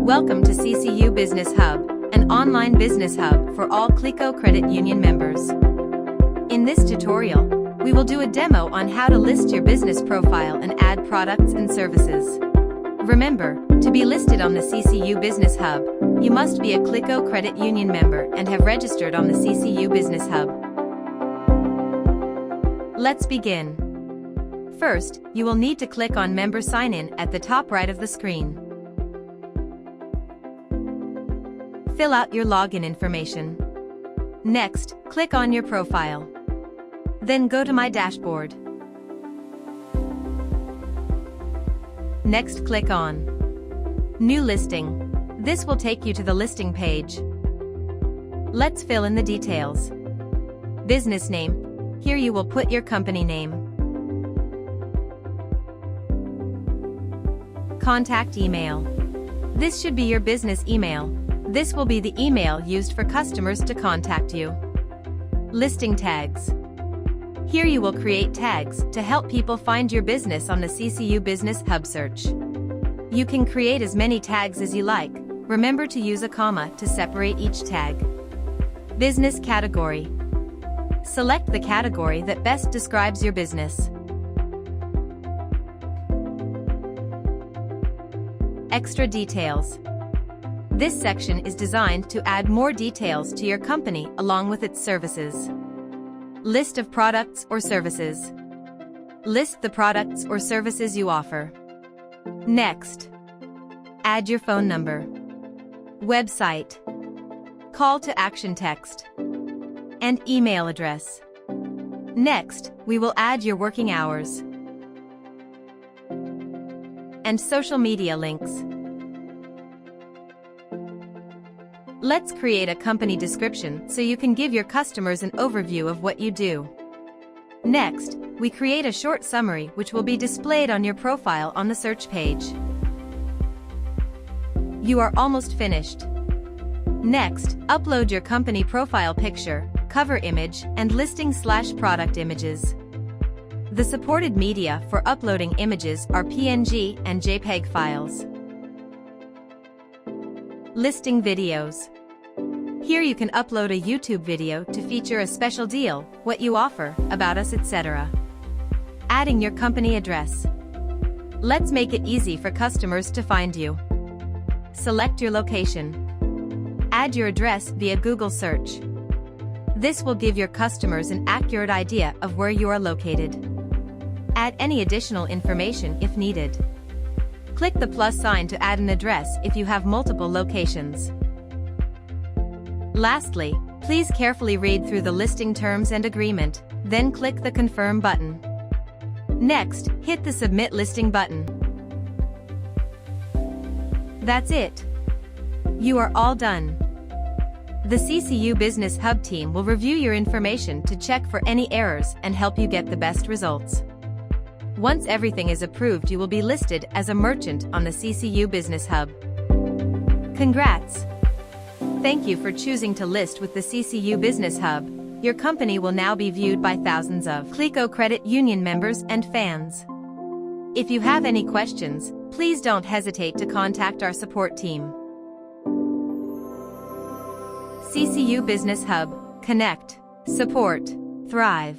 Welcome to CCU Business Hub, an online business hub for all CLICO Credit Union members. In this tutorial, we will do a demo on how to list your business profile and add products and services. Remember, to be listed on the CCU Business Hub, you must be a CLICO Credit Union member and have registered on the CCU Business Hub. Let's begin. First, you will need to click on Member Sign In at the top right of the screen. Fill out your login information. Next, click on your profile. Then go to My Dashboard. Next, click on New Listing. This will take you to the listing page. Let's fill in the details. Business name. Here you will put your company name. Contact email. This should be your business email. This will be the email used for customers to contact you. Listing tags. Here you will create tags to help people find your business on the CCU Business Hub search. You can create as many tags as you like. Remember to use a comma to separate each tag. Business category. Select the category that best describes your business. Extra details. This section is designed to add more details to your company along with its services. List of products or services. List the products or services you offer. Next, add your phone number, website, call to action text, and email address. Next, we will add your working hours and social media links. Let's create a company description so you can give your customers an overview of what you do. Next, we create a short summary which will be displayed on your profile on the search page. You are almost finished. Next, upload your company profile picture, cover image, and listing/product images. The supported media for uploading images are PNG and JPEG files. Listing videos. Here you can upload a YouTube video to feature a special deal, what you offer, about us, etc. Adding your company address. Let's make it easy for customers to find you. Select your location. Add your address via Google search. This will give your customers an accurate idea of where you are located. Add any additional information if needed. Click the plus sign to add an address if you have multiple locations. Lastly, please carefully read through the listing terms and agreement, then click the Confirm button. Next, hit the Submit Listing button. That's it. You are all done. The CCU Business Hub team will review your information to check for any errors and help you get the best results. Once everything is approved, you will be listed as a merchant on the CCU Business Hub. Congrats! Thank you for choosing to list with the CCU Business Hub. Your company will now be viewed by thousands of CLICO Credit Union members and fans. If you have any questions, please don't hesitate to contact our support team. CCU Business Hub. Connect, support, thrive.